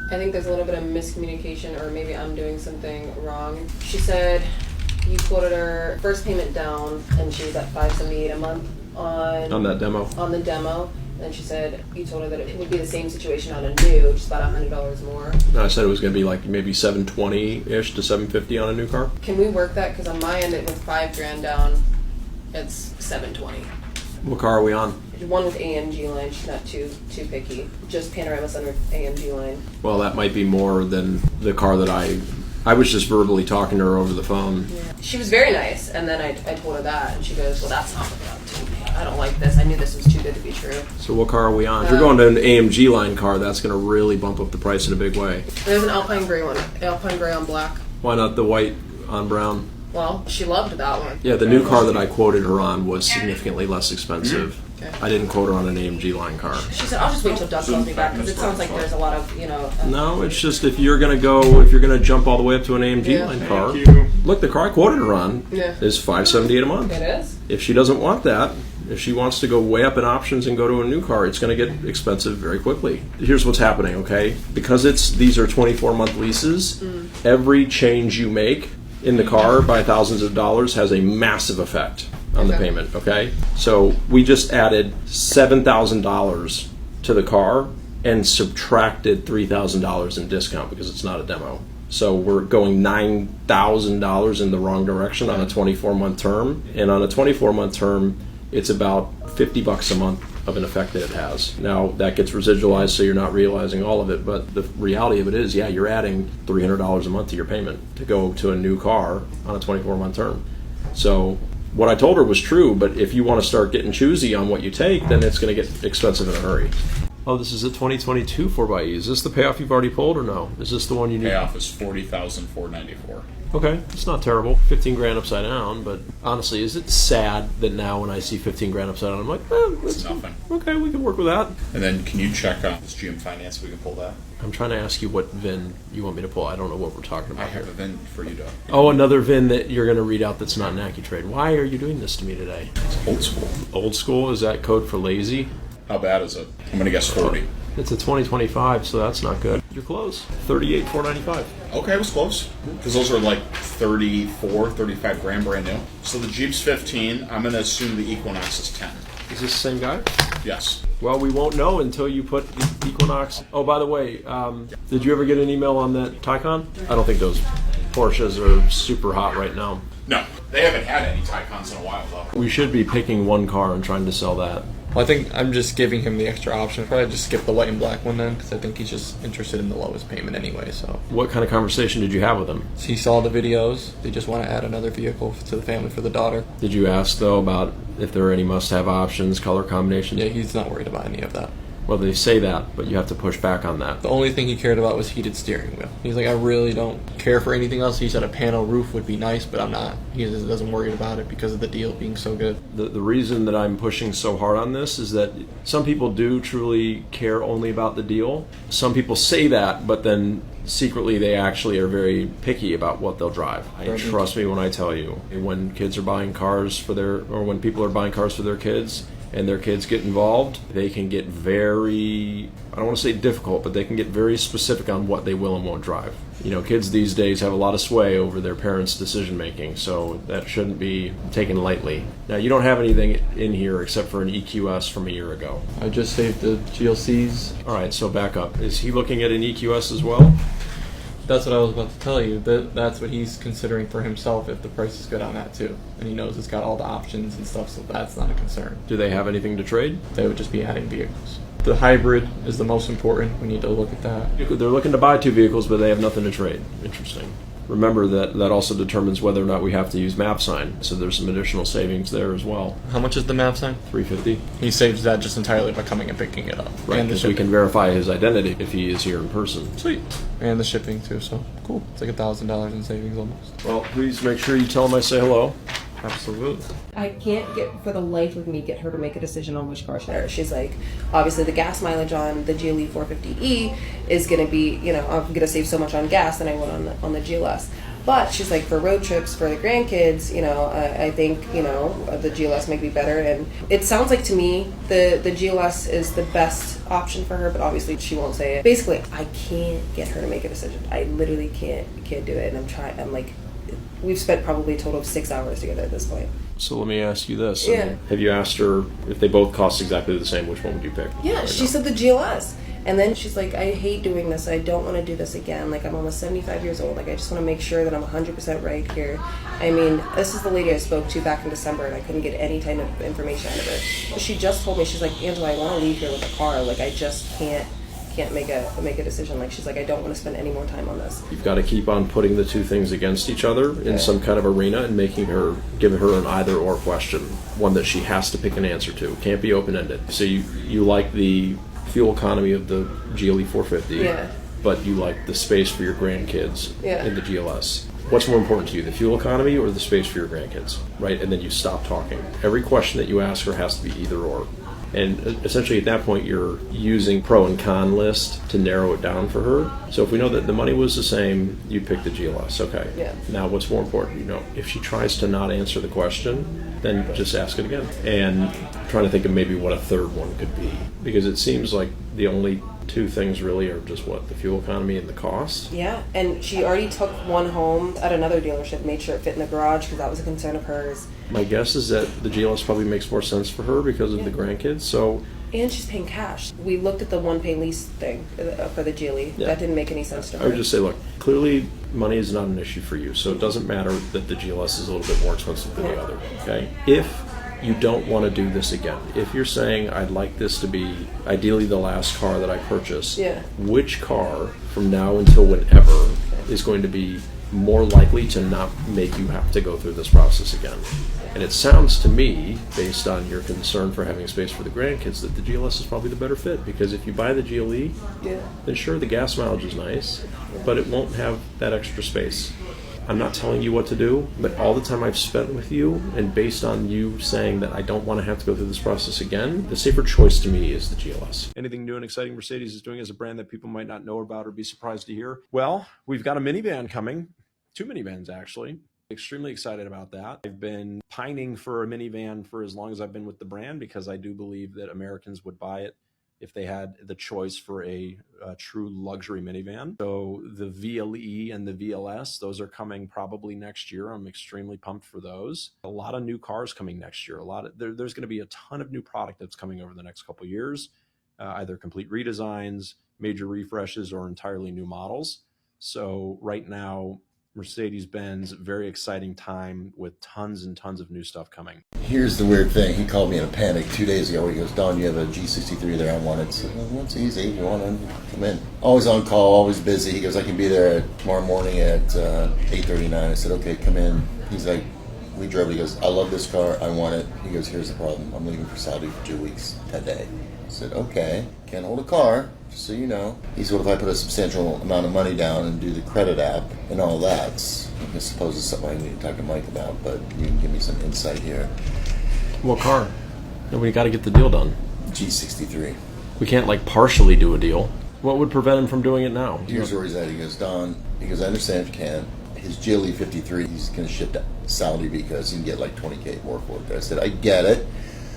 I think there's a little bit of miscommunication, or maybe I'm doing something wrong. She said you quoted her first payment down, and she was at $578 a month on that demo. On the demo. And she said you told her that it would be the same situation on a new, just about $100 more. No, I said it was going to be like maybe $720-ish to $750 on a new car. Can we work that? Because on my end, it was $5,000 down. It's $720. What car are we on? One with AMG line. She's not too picky. Just panorama sunroof AMG line. Well, that might be more than the car that I was just verbally talking to her over the phone. Yeah. She was very nice, and then I told her that, and she goes, well, that's not what I'm doing. I don't like this. I knew this was too good to be true. So what car are we on? If you're going to an AMG line car, that's going to really bump up the price in a big way. There's an Alpine Gray one. Alpine Gray on black. Why not the white on brown? Well, she loved that one. Yeah, the new car that I quoted her on was significantly less expensive. Okay. I didn't quote her on an AMG line car. She said, I'll just wait till Doug calls me back, because it sounds like there's a lot of, No, it's just if you're going to jump all the way up to an AMG line car. Look, the car I quoted her on is $578 a month. It is? If she doesn't want that, if she wants to go way up in options and go to a new car, it's going to get expensive very quickly. Here's what's happening, okay? Because these are 24-month leases, every change you make in the car by thousands of dollars has a massive effect on the payment, okay? So we just added $7,000 to the car and subtracted $3,000 in discount because it's not a demo. So we're going $9,000 in the wrong direction on a 24-month term. And on a 24-month term, it's about $50 a month of an effect that it has. Now, that gets residualized, so you're not realizing all of it, but the reality of it is, yeah, you're adding $300 a month to your payment to go to a new car on a 24-month term. So what I told her was true, but if you want to start getting choosy on what you take, then it's going to get expensive in a hurry. Oh, this is a 2022 4xe. Is this the payoff you've already pulled, or no? Is this the one you need? Payoff is $40,494. Okay, it's not terrible. 15 grand upside down, but honestly, is it sad that now when I see 15 grand upside down, I'm like, it's nothing. Okay, we can work with that. And then can you check on this GM Finance? We can pull that. I'm trying to ask you what VIN you want me to pull. I don't know what we're talking about. I have a VIN for you to. Oh, another VIN that you're going to read out that's not an AccuTrade. Why are you doing this to me today? It's old school. Old school? Is that code for lazy? How bad is it? I'm going to guess 40. It's a 2025, so that's not good. You're close. 38,495. Okay, I was close. Because those are like 34, 35 grand brand new. So the Jeep's 15. I'm going to assume the Equinox is 10. Is this the same guy? Yes. Well, we won't know until you put the Equinox. Oh, by the way, did you ever get an email on that Taycan? I don't think those Porsches are super hot right now. No, they haven't had any Taycans in a while, though. We should be picking one car and trying to sell that. Well, I think I'm just giving him the extra option. Probably just skip the white and black one then, because I think he's just interested in the lowest payment anyway. So, what kind of conversation did you have with him? He saw the videos. They just want to add another vehicle to the family for the daughter. Did you ask though about if there are any must-have options, color combinations? Yeah, he's not worried about any of that. Well, they say that, but you have to push back on that. The only thing he cared about was heated steering wheel. He's like, I really don't care for anything else. He said a panel roof would be nice, but I'm not. He just doesn't worry about it because of the deal being so good. The reason that I'm pushing so hard on this is that some people do truly care only about the deal. Some people say that, but then secretly they actually are very picky about what they'll drive. Trust me when I tell you, when kids are buying cars when people are buying cars for their kids, and their kids get involved, they can get very, I don't want to say difficult, but they can get very specific on what they will and won't drive. You know, kids these days have a lot of sway over their parents' decision making, so that shouldn't be taken lightly. Now, you don't have anything in here except for an EQS from a year ago. I just saved the GLCs. All right, so back up. Is he looking at an EQS as well? That's what I was about to tell you. That's what he's considering for himself if the price is good on that too. And he knows it's got all the options and stuff, so that's not a concern. Do they have anything to trade? They would just be adding vehicles. The hybrid is the most important. We need to look at that. They're looking to buy two vehicles, but they have nothing to trade. Interesting. Remember that also determines whether or not we have to use map sign, so there's some additional savings there as well. How much is the map sign? $350. He saves that just entirely by coming and picking it up. Right, because we can verify his identity if he is here in person. Sweet. And the shipping too, so cool. It's like $1,000 in savings almost. Well, please make sure you tell him I say hello. Absolutely. I can't for the life of me get her to make a decision on which car should I. She's like, obviously the gas mileage on the GLE 450E is going to be, I'm going to save so much on gas than I would on the GLS. But she's like, for road trips for the grandkids, I think, the GLS might be better. And it sounds like to me the GLS is the best option for her, but obviously she won't say it. Basically, I can't get her to make a decision. I literally can't do it. And I'm like, we've spent probably a total of 6 hours together at this point. So let me ask you this. Yeah. Have you asked her if they both cost exactly the same, which one would you pick? Yeah, right she now? said the GLS. And then she's like, I hate doing this. I don't want to do this again. Like, I'm almost 75 years old. Like, I just want to make sure that I'm 100% right here. I mean, this is the lady I spoke to back in December, and I couldn't get any kind of information out of her. But she just told me, she's like, Angela, I want to leave here with a car. Like, I just can't make a decision. Like, she's like, I don't want to spend any more time on this. You've got to keep on putting the two things against each other in some kind of arena and giving her an either-or question, one that she has to pick an answer to. It can't be open-ended. So you like the fuel economy of the GLE 450, but you like the space for your grandkids in the GLS. What's more important to you, the fuel economy or the space for your grandkids, right? And then you stop talking. Every question that you ask her has to be either or. And essentially at that point, you're using pro and con list to narrow it down for her. So if we know that the money was the same, you pick the GLS. Okay. Yeah. Now what's more important? If she tries to not answer the question, then just ask it again. And trying to think of maybe what a third one could be. Because it seems like the only two things really are just the fuel economy and the cost. Yeah, and she already took one home at another dealership, made sure it fit in the garage because that was a concern of hers. My guess is that the GLS probably makes more sense for her because of the grandkids. So, and she's paying cash. We looked at the one-pay lease thing for the GLE. Yeah. That didn't make any sense to her. I would just say, look, clearly money is not an issue for you, so it doesn't matter that the GLS is a little bit more expensive than the other, okay? If you don't want to do this again, if you're saying, I'd like this to be ideally the last car that I purchase, which car from now until whenever is going to be more likely to not make you have to go through this process again? And it sounds to me, based on your concern for having space for the grandkids, that the GLS is probably the better fit, because if you buy the GLE, then sure, the gas mileage is nice, but it won't have that extra space. I'm not telling you what to do, but all the time I've spent with you, and based on you saying that I don't want to have to go through this process again, the safer choice to me is the GLS. Anything new and exciting Mercedes is doing as a brand that people might not know about or be surprised to hear? Well, we've got a minivan coming. 2 minivans, actually. Extremely excited about that. I've been pining for a minivan for as long as I've been with the brand, because I do believe that Americans would buy it if they had the choice for a true luxury minivan. So the VLE and the VLS, those are coming probably next year. I'm extremely pumped for those. A lot of new cars coming next year. There's going to be a ton of new product that's coming over the next couple of years, either complete redesigns, major refreshes, or entirely new models. So right now, Mercedes-Benz, very exciting time with tons and tons of new stuff coming. Here's the weird thing. He called me in a panic 2 days ago. He goes, Don, you have a G63 there. I want it. I said, well, it's easy. You want to come in. Always on call, always busy. He goes, I can be there tomorrow morning at 8:39. I said, okay, come in. He's like, we drove. He goes, I love this car. I want it. He goes, here's the problem. I'm leaving for Saudi for 2 weeks today. I said, okay, can't hold a car, just so you know. He said, what if I put a substantial amount of money down and do the credit app and all that? I suppose it's something I need to talk to Mike about, but you can give me some insight here. What car? No, we got to get the deal done. G63. We can't partially do a deal. What would prevent him from doing it now? Here's where he's at. He goes, Don, I understand if you can. His GLE 53, he's going to ship to Saudi because he can get $20K more for it. I said, I get it.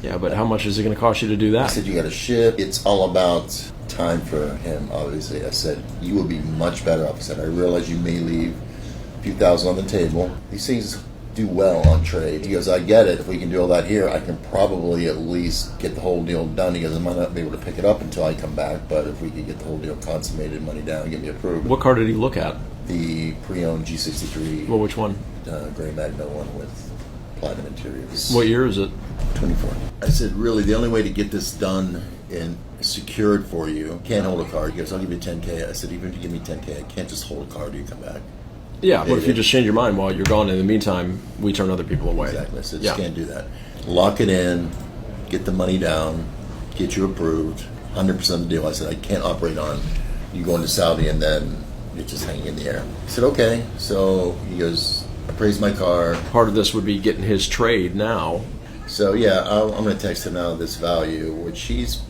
Yeah, but how much is it going to cost you to do that? I said, you got to ship. It's all about time for him, obviously. I said, you will be much better off. I said, I realize you may leave a few thousand on the table. These things do well on trade. He goes, I get it. If we can do all that here, I can probably at least get the whole deal done. He goes, I might not be able to pick it up until I come back, but if we could get the whole deal consummated, money down, get me approved. What car did he look at? The pre-owned G63. Well, which one? Gray Magno one with platinum interiors. What year is it? 24. I said, really, the only way to get this done and secured for you, can't hold a car. He goes, I'll give you 10K. I said, even if you give me 10K, I can't just hold a car till you come back. Yeah, but if you just change your mind while you're gone, in the meantime, we turn other people away. Exactly. I said, just can't do that. Lock it in, get the money down, get you approved, 100% of the deal. I said, I can't operate on you going to Saudi and then it's just hanging in the air. I said, okay. So he goes, appraise my car. Part of this would be getting his trade now. So yeah, I'm going to text him now this value, which he's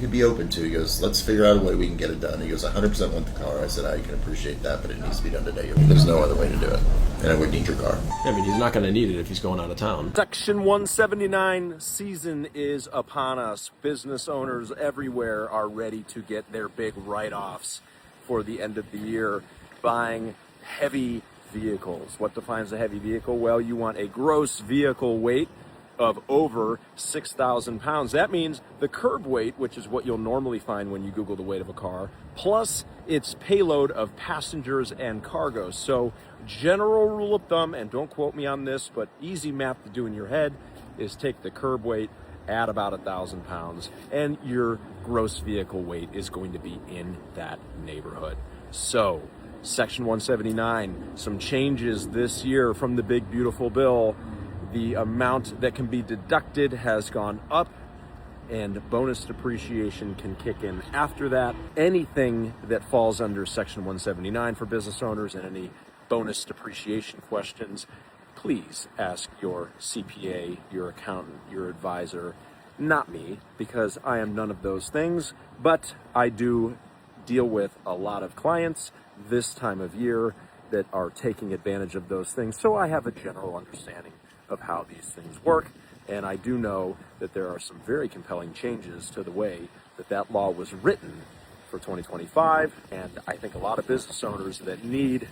he'd be open to. He goes, let's figure out a way we can get it done. He goes, 100% want the car. I said, I can appreciate that, but it needs to be done today. There's no other way to do it. And I would need your car. I mean, he's not going to need it if he's going out of town. Section 179 season is upon us. Business owners everywhere are ready to get their big write-offs for the end of the year, buying heavy vehicles. What defines a heavy vehicle? Well, you want a gross vehicle weight of over 6,000 pounds. That means the curb weight, which is what you'll normally find when you Google the weight of a car, plus its payload of passengers and cargo. So general rule of thumb, and don't quote me on this, but easy math to do in your head, is take the curb weight, add about 1,000 pounds, and your gross vehicle weight is going to be in that neighborhood. So Section 179, some changes this year from the big beautiful bill. The amount that can be deducted has gone up, and bonus depreciation can kick in after that. Anything that falls under Section 179 for business owners and any bonus depreciation questions, please ask your CPA, your accountant, your advisor, not me, because I am none of those things, but I do deal with a lot of clients this time of year that are taking advantage of those things, so I have a general understanding of how these things work, and I do know that there are some very compelling changes to the way that that law was written for 2025, and I think a lot of business owners that need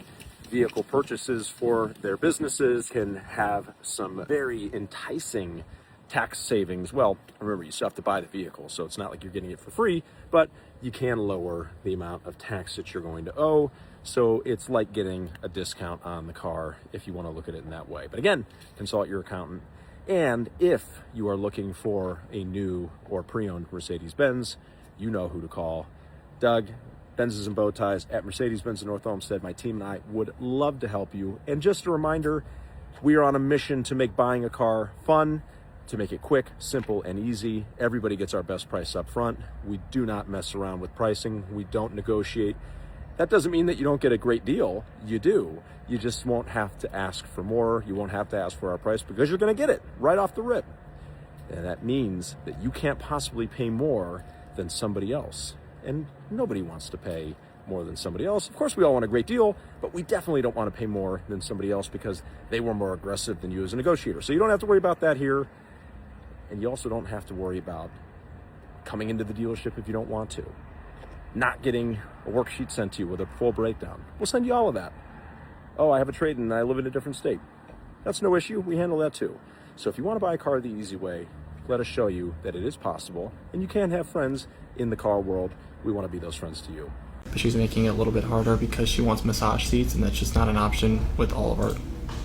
vehicle purchases for their businesses can have some very enticing tax savings. Well, remember, you still have to buy the vehicle, so it's not like you're getting it for free, but you can lower the amount of tax that you're going to owe. So it's like getting a discount on the car if you want to look at it in that way. But again, consult your accountant. And if you are looking for a new or pre-owned Mercedes-Benz, you know who to call. Doug, Benzes and Bow Ties at Mercedes-Benz in North Olmsted. My team and I would love to help you. And just a reminder, we are on a mission to make buying a car fun, to make it quick, simple, and easy. Everybody gets our best price up front. We do not mess around with pricing. We don't negotiate. That doesn't mean that you don't get a great deal. You do. You just won't have to ask for more. You won't have to ask for our price because you're going to get it right off the rip. And that means that you can't possibly pay more than somebody else. And nobody wants to pay more than somebody else. Of course, we all want a great deal, but we definitely don't want to pay more than somebody else because they were more aggressive than you as a negotiator. So you don't have to worry about that here. And you also don't have to worry about coming into the dealership if you don't want to. Not getting a worksheet sent to you with a full breakdown. We'll send you all of that. Oh, I have a trade-in and I live in a different state. That's no issue. We handle that too. So if you want to buy a car the easy way, let us show you that it is possible, and you can have friends in the car world. We want to be those friends to you. But she's making it a little bit harder because she wants massage seats, and that's just not an option with all of our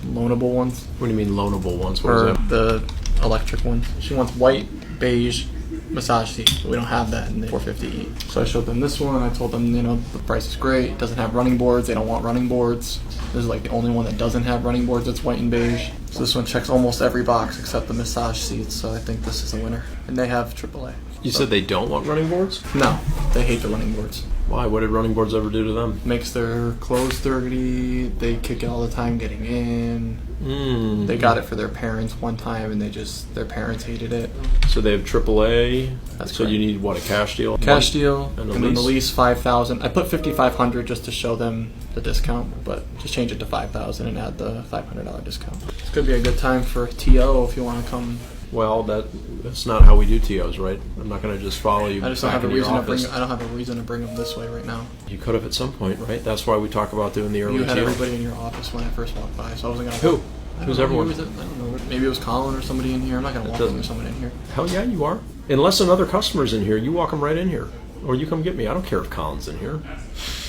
loanable ones. What do you mean loanable ones? What is Or that? the electric ones. She wants white, beige massage seats, but we don't have that in the 450e. So I showed them this one. I told them, the price is great. It doesn't have running boards. They don't want running boards. This is like the only one that doesn't have running boards. That's white and beige. So this one checks almost every box except the massage seats. So I think this is a winner. And they have AAA. You said they don't want running boards? No, they hate the running boards. Why? What did running boards ever do to them? Makes their clothes dirty. They kick it all the time getting in. They got it for their parents one time, and their parents hated it. So they have AAA. That's so correct. You need what, a cash deal? Cash deal, And and a then the lease? lease $5,000. I put $5,500 just to show them the discount, but just change it to $5,000 and add the $500 discount. This could be a good time for TO if you want to come. Well, that's not how we do TOs, right? I'm not going to just follow you. I just don't back have a into your reason to bring. office. I don't have a reason to bring them this way right now. You could have at some point, right? That's why we talk about doing the early You had TO. everybody in your office when I first walked by, so I wasn't gonna. Who? I don't Who's know, everyone? who was it? I don't know. Maybe it was Colin or somebody in here. I'm not gonna walk doesn't- into someone in here. Hell yeah, you are. Unless another customer's in here, you walk them right in here. Or you come get me. I don't care if Colin's in here.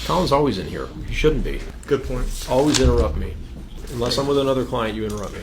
Colin's always in here. He shouldn't be. Good point. Always interrupt me. Unless I'm with another client, you interrupt me.